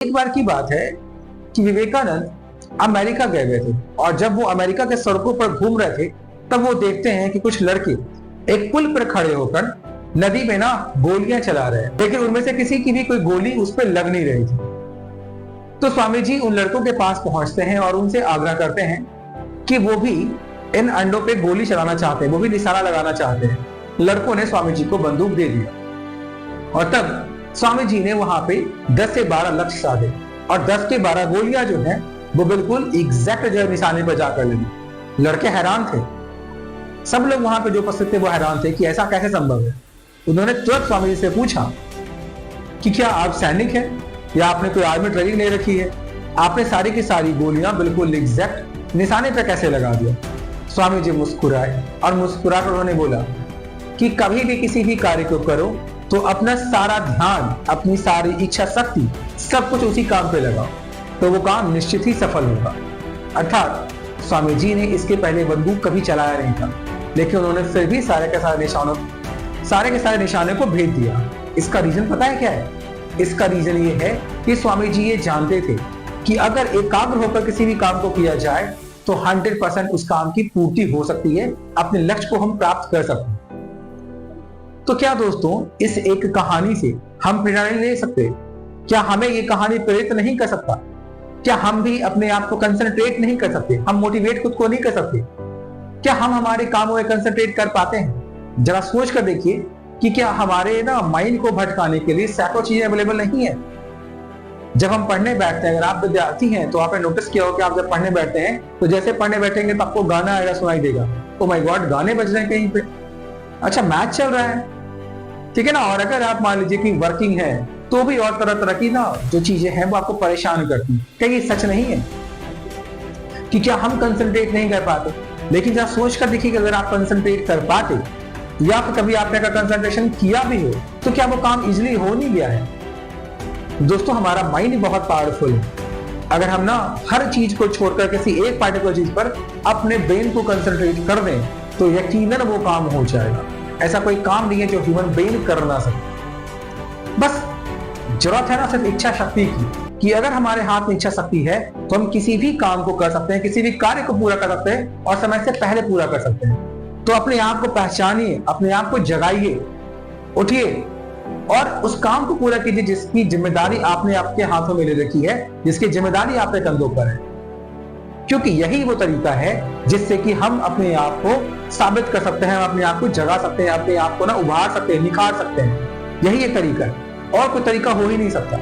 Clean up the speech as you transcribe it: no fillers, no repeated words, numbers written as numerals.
एक बार की बात है कि विवेकानंद अमेरिका गए हुए थे और जब वो अमेरिका के सड़कों पर घूम रहे थे तब वो देखते हैं कि कुछ लड़के एक पुल पर खड़े होकर नदी में ना गोलियां चला रहे हैं, लेकिन उनमें से किसी की भी कोई गोली उस पर लग नहीं रही थी। तो स्वामी जी उन लड़कों के पास पहुंचते हैं और उनसे आग्रह करते हैं कि वो भी इन अंडों पे गोली चलाना चाहते हैं, वो भी निशाना लगाना चाहते हैं। लड़कों ने स्वामी जी को बंदूक दे दिया और तब स्वामी जी ने वहां पे 10 से 12 लक्ष्य साधे और 10 के 12 गोलियां जो है वो बिल्कुल एग्जैक्ट जो निशाने पर जाकर लगी। लड़के हैरान थे, सब लोग वहां पे जो उपस्थित थे वो हैरान थे कि ऐसा कैसे संभव है। उन्होंने तुरंत स्वामी जी से पूछा कि क्या आप सैनिक हैं या आपने कोई आर्मी ट्रेनिंग नहीं रखी है, आपने सारी की सारी गोलियां बिल्कुल एग्जैक्ट निशाने पर कैसे लगा दिया। स्वामी जी मुस्कुराए और मुस्कुराकर उन्होंने बोला कि कभी भी किसी भी कार्य को करो तो अपना सारा ध्यान, अपनी सारी इच्छा शक्ति सब कुछ उसी काम पे लगाओ तो वो काम निश्चित ही सफल होगा। अर्थात स्वामी जी ने इसके पहले बंदूक कभी चलाया नहीं था, लेकिन उन्होंने फिर भी सारे के सारे निशाने को भेज दिया। इसका रीजन पता है क्या है? इसका रीजन ये है कि स्वामी जी ये जानते थे कि अगर एकाग्र होकर किसी भी काम को किया जाए तो 100% उस काम की पूर्ति हो सकती है, अपने लक्ष्य को हम प्राप्त कर सकते हैं। तो क्या दोस्तों, इस एक कहानी से हम प्रेरणा नहीं ले सकते? क्या हमें ये कहानी प्रेरित नहीं कर सकता? क्या हम भी अपने आप को कंसंट्रेट नहीं कर सकते? हम मोटिवेट खुद को नहीं कर सकते? क्या हम हमारे कामों में कंसंट्रेट कर पाते हैं? जरा सोच कर देखिए कि क्या हमारे ना माइंड को भटकाने के लिए सैकड़ों चीजें अवेलेबल नहीं है। जब हम पढ़ने बैठते हैं, अगर आप विद्यार्थी हैं तो आपने नोटिस किया हो कि आप जब पढ़ने बैठते हैं तो जैसे पढ़ने बैठेंगे तो आपको गाना आएगा, सुनाई देगा, ओ माय गॉड गाने बज रहे हैं कहीं पे, अच्छा मैच चल रहा है, ठीक है ना। और अगर आप मान लीजिए कि वर्किंग है तो भी और तरह तरह की ना जो चीजें हैं वो आपको परेशान करती हैं। क्या ये सच नहीं है कि क्या हम कंसंट्रेट नहीं कर पाते? लेकिन जब सोच कर देखिए कि अगर आप कंसंट्रेट कर पाते या फिर कभी आपने अगर कंसंट्रेशन किया भी हो तो क्या वो काम इजीली हो नहीं गया है? दोस्तों, हमारा माइंड बहुत पावरफुल है। अगर हम ना हर चीज को छोड़कर किसी एक पार्टिकुलर चीज पर अपने ब्रेन को कंसंट्रेट कर दें तो यकीनन वो काम हो जाएगा। ऐसा कोई काम नहीं है जो ह्यूमन ब्रेन कर ना सके। बस जरूरत है ना सिर्फ इच्छा शक्ति की, कि अगर हमारे हाथ में इच्छा शक्ति है तो हम किसी भी काम को कर सकते हैं, किसी भी कार्य को पूरा कर सकते हैं और समय से पहले पूरा कर सकते हैं। तो अपने आप को पहचानिए, अपने आप को जगाइए, उठिए और उस काम को पूरा कीजिए जिसकी जिम्मेदारी आपने आपके हाथों में ले रखी है, जिसकी जिम्मेदारी आपके कंधों पर है। क्योंकि यही वो तरीका है जिससे कि हम अपने आप को साबित कर सकते हैं, अपने आप को जगा सकते हैं, अपने आप को ना उभार सकते हैं, निखार सकते हैं। यही एक तरीका है, और कोई तरीका हो ही नहीं सकता।